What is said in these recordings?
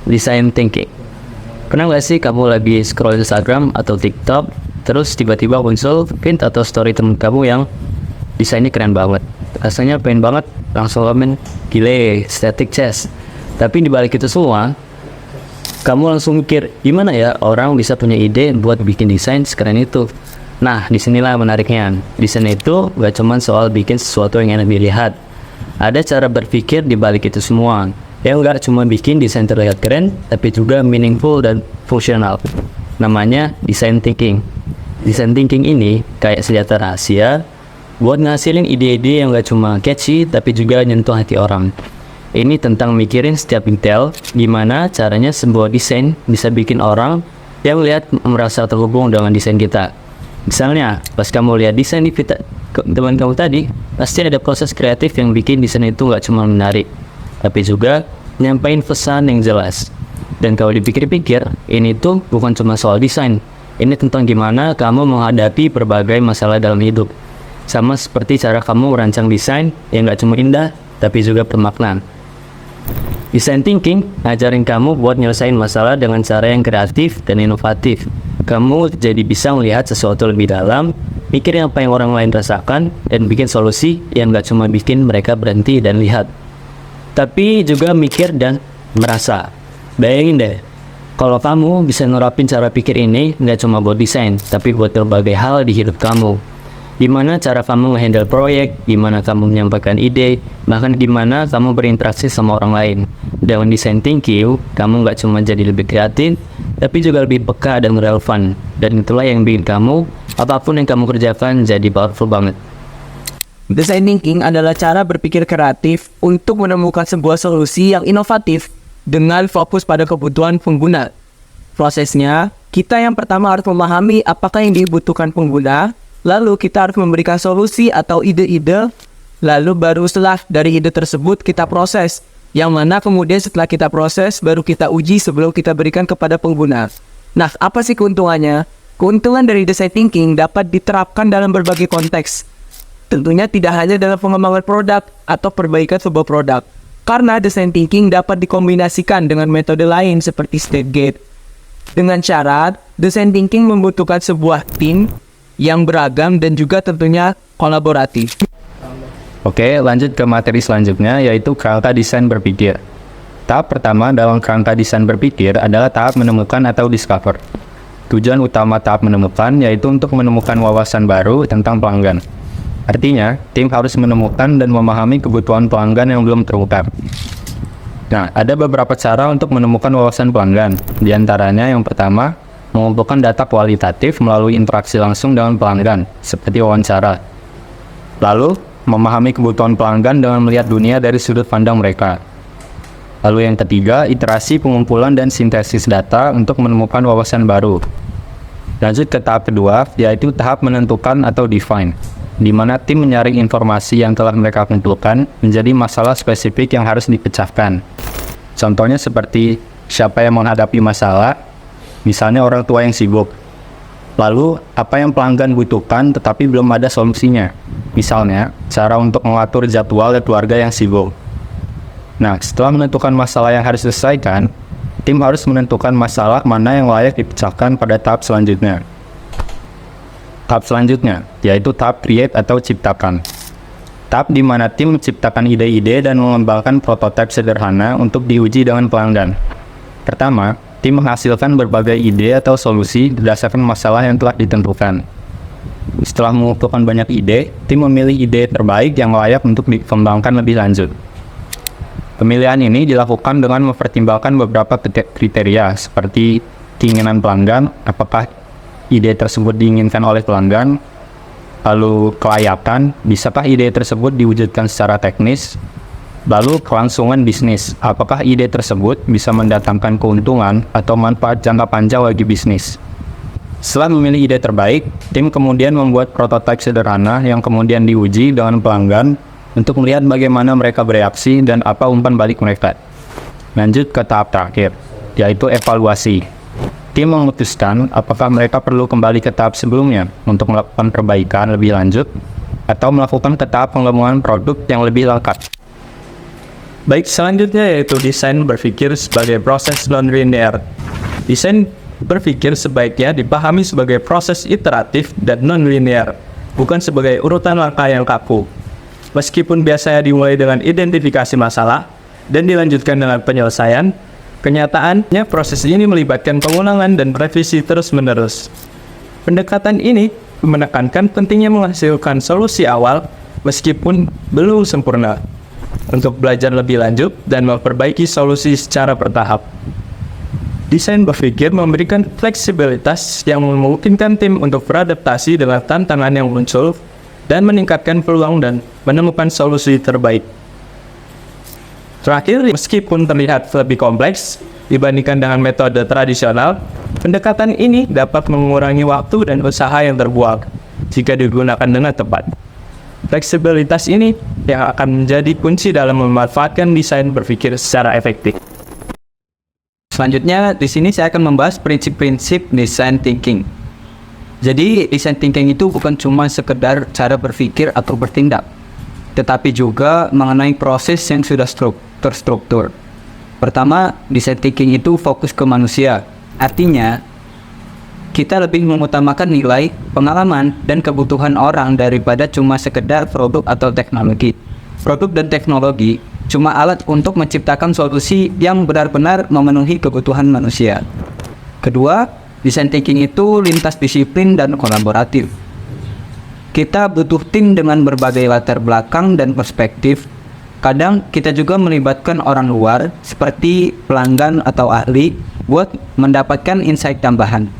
design thinking. Pernah nggak sih kamu lagi scroll Instagram atau TikTok, terus tiba-tiba muncul feed atau story temen kamu yang desainnya keren banget. Rasanya pengen banget langsung komen, gile, static chest. Tapi dibalik itu semua, kamu langsung mikir, gimana ya orang bisa punya ide buat bikin desain sekeren itu. Nah, disinilah menariknya. Desain itu gak cuma soal bikin sesuatu yang enak dilihat. Ada cara berpikir dibalik itu semua, yang gak cuma bikin desain terlihat keren, tapi juga meaningful dan fungsional. Namanya design thinking. Design thinking ini kayak senjata rahasia buat ngasilin ide-ide yang gak cuma catchy, tapi juga nyentuh hati orang. Ini tentang mikirin setiap detail, gimana caranya sebuah desain bisa bikin orang yang lihat merasa terhubung dengan desain kita. Misalnya, pas kamu lihat desain di feed teman kamu tadi, pasti ada proses kreatif yang bikin desain itu gak cuma menarik, tapi juga nyampain pesan yang jelas. Dan kalau dipikir-pikir, ini tuh bukan cuma soal desain. Ini tentang gimana kamu menghadapi berbagai masalah dalam hidup. Sama seperti cara kamu merancang desain yang gak cuma indah, tapi juga bermakna. Design thinking ngajarin kamu buat nyelesain masalah dengan cara yang kreatif dan inovatif. Kamu jadi bisa melihat sesuatu lebih dalam, mikirin apa yang orang lain rasakan, dan bikin solusi yang gak cuma bikin mereka berhenti dan lihat, tapi juga mikir dan merasa. Bayangin deh, kalau kamu bisa nerapin cara pikir ini gak cuma buat desain, tapi buat berbagai hal di hidup kamu. Gimana cara kamu nge-handle proyek, gimana kamu menyampaikan ide, bahkan gimana kamu berinteraksi sama orang lain. Dengan design thinking, kamu gak cuma jadi lebih kreatif, tapi juga lebih peka dan relevan. Dan itulah yang bikin kamu, apapun yang kamu kerjakan, jadi powerful banget. Design thinking adalah cara berpikir kreatif untuk menemukan sebuah solusi yang inovatif dengan fokus pada kebutuhan pengguna. Prosesnya, kita yang pertama harus memahami apakah yang dibutuhkan pengguna, lalu kita harus memberikan solusi atau ide-ide, lalu baru setelah dari ide tersebut kita proses, yang mana kemudian setelah kita proses, baru kita uji sebelum kita berikan kepada pengguna. Nah, apa sih keuntungannya? Keuntungan dari design thinking dapat diterapkan dalam berbagai konteks. Tentunya tidak hanya dalam pengembangan produk atau perbaikan sebuah produk, karena design thinking dapat dikombinasikan dengan metode lain seperti stage gate. Dengan syarat, design thinking membutuhkan sebuah tim yang beragam dan juga tentunya kolaboratif. Oke, lanjut ke materi selanjutnya, yaitu kerangka desain berpikir. Tahap pertama dalam kerangka desain berpikir adalah tahap menemukan atau discover. Tujuan utama tahap menemukan yaitu untuk menemukan wawasan baru tentang pelanggan. Artinya, tim harus menemukan dan memahami kebutuhan pelanggan yang belum terungkap. Nah, ada beberapa cara untuk menemukan wawasan pelanggan. Di antaranya yang pertama, mengumpulkan data kualitatif melalui interaksi langsung dengan pelanggan, seperti wawancara. Lalu, memahami kebutuhan pelanggan dengan melihat dunia dari sudut pandang mereka. Lalu yang ketiga, iterasi pengumpulan dan sintesis data untuk menemukan wawasan baru. Lanjut ke tahap kedua, yaitu tahap menentukan atau define, di mana tim menyaring informasi yang telah mereka kumpulkan menjadi masalah spesifik yang harus dipecahkan. Contohnya seperti siapa yang menghadapi masalah, misalnya orang tua yang sibuk. Lalu, apa yang pelanggan butuhkan tetapi belum ada solusinya. Misalnya, cara untuk mengatur jadwal keluarga yang sibuk. Nah, setelah menentukan masalah yang harus diselesaikan, tim harus menentukan masalah mana yang layak dipecahkan pada tahap selanjutnya. Tahap selanjutnya, yaitu tahap create atau ciptakan. Tahap di mana tim menciptakan ide-ide dan mengembangkan prototipe sederhana untuk diuji dengan pelanggan. Pertama, tim menghasilkan berbagai ide atau solusi berdasarkan masalah yang telah ditentukan. Setelah mengumpulkan banyak ide, tim memilih ide terbaik yang layak untuk dikembangkan lebih lanjut. Pemilihan ini dilakukan dengan mempertimbangkan beberapa kriteria seperti keinginan pelanggan, apakah ide tersebut diinginkan oleh pelanggan, lalu kelayakan, bisakah ide tersebut diwujudkan secara teknis, lalu kelangsungan bisnis, apakah ide tersebut bisa mendatangkan keuntungan atau manfaat jangka panjang bagi bisnis. Setelah memilih ide terbaik, tim kemudian membuat prototipe sederhana yang kemudian diuji dengan pelanggan untuk melihat bagaimana mereka bereaksi dan apa umpan balik mereka. Lanjut ke tahap terakhir, yaitu evaluasi. Tim memutuskan apakah mereka perlu kembali ke tahap sebelumnya untuk melakukan perbaikan lebih lanjut atau melakukan ke tahap pengembangan produk yang lebih lengkap. Baik, selanjutnya yaitu desain berpikir sebagai proses non-linear. Desain berpikir sebaiknya dipahami sebagai proses iteratif dan non-linear, bukan sebagai urutan langkah yang kaku. Meskipun biasanya dimulai dengan identifikasi masalah dan dilanjutkan dengan penyelesaian, kenyataannya proses ini melibatkan pengulangan dan revisi terus-menerus. Pendekatan ini menekankan pentingnya menghasilkan solusi awal meskipun belum sempurna, untuk belajar lebih lanjut dan memperbaiki solusi secara bertahap. Desain berpikir memberikan fleksibilitas yang memungkinkan tim untuk beradaptasi dengan tantangan yang muncul dan meningkatkan peluang dan menemukan solusi terbaik. Terakhir, meskipun terlihat lebih kompleks dibandingkan dengan metode tradisional, pendekatan ini dapat mengurangi waktu dan usaha yang terbuang jika digunakan dengan tepat. Fleksibilitas ini yang akan menjadi kunci dalam memanfaatkan desain berpikir secara efektif. Selanjutnya, di sini saya akan membahas prinsip-prinsip design thinking. Jadi, design thinking itu bukan cuma sekedar cara berpikir atau bertindak, tetapi juga mengenai proses yang sudah terstruktur. Pertama, design thinking itu fokus ke manusia. Artinya, kita lebih mengutamakan nilai, pengalaman, dan kebutuhan orang daripada cuma sekedar produk atau teknologi. Produk dan teknologi cuma alat untuk menciptakan solusi yang benar-benar memenuhi kebutuhan manusia. Kedua, design thinking itu lintas disiplin dan kolaboratif. Kita butuh tim dengan berbagai latar belakang dan perspektif. Kadang kita juga melibatkan orang luar seperti pelanggan atau ahli buat mendapatkan insight tambahan.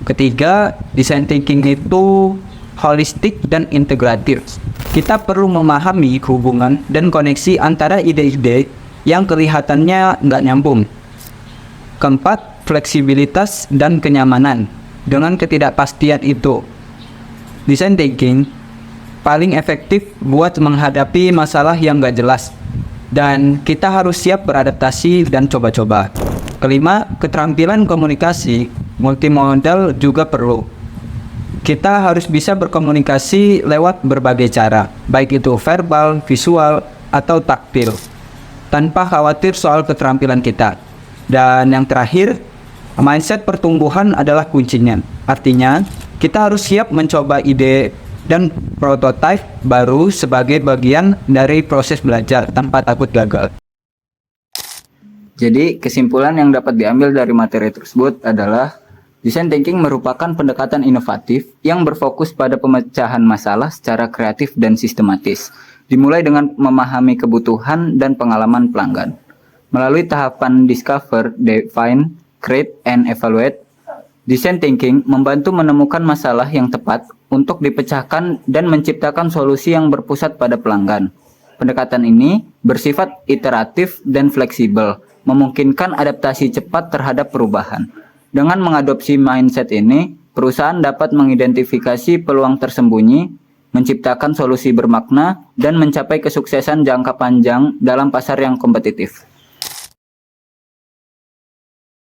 Ketiga, design thinking itu holistik dan integratif. Kita perlu memahami hubungan dan koneksi antara ide-ide yang kelihatannya nggak nyambung. Keempat, fleksibilitas dan kenyamanan. Dengan ketidakpastian itu, design thinking paling efektif buat menghadapi masalah yang nggak jelas. Dan kita harus siap beradaptasi dan coba-coba. Kelima, keterampilan komunikasi multimodal juga perlu. Kita harus bisa berkomunikasi lewat berbagai cara, baik itu verbal, visual, atau taktil, tanpa khawatir soal keterampilan kita. Dan yang terakhir, mindset pertumbuhan adalah kuncinya. Artinya, kita harus siap mencoba ide dan prototipe baru sebagai bagian dari proses belajar tanpa takut gagal. Jadi, kesimpulan yang dapat diambil dari materi tersebut adalah design thinking merupakan pendekatan inovatif yang berfokus pada pemecahan masalah secara kreatif dan sistematis, dimulai dengan memahami kebutuhan dan pengalaman pelanggan. Melalui tahapan discover, define, create, and evaluate, design thinking membantu menemukan masalah yang tepat untuk dipecahkan dan menciptakan solusi yang berpusat pada pelanggan. Pendekatan ini bersifat iteratif dan fleksibel, memungkinkan adaptasi cepat terhadap perubahan. Dengan mengadopsi mindset ini, perusahaan dapat mengidentifikasi peluang tersembunyi, menciptakan solusi bermakna, dan mencapai kesuksesan jangka panjang dalam pasar yang kompetitif.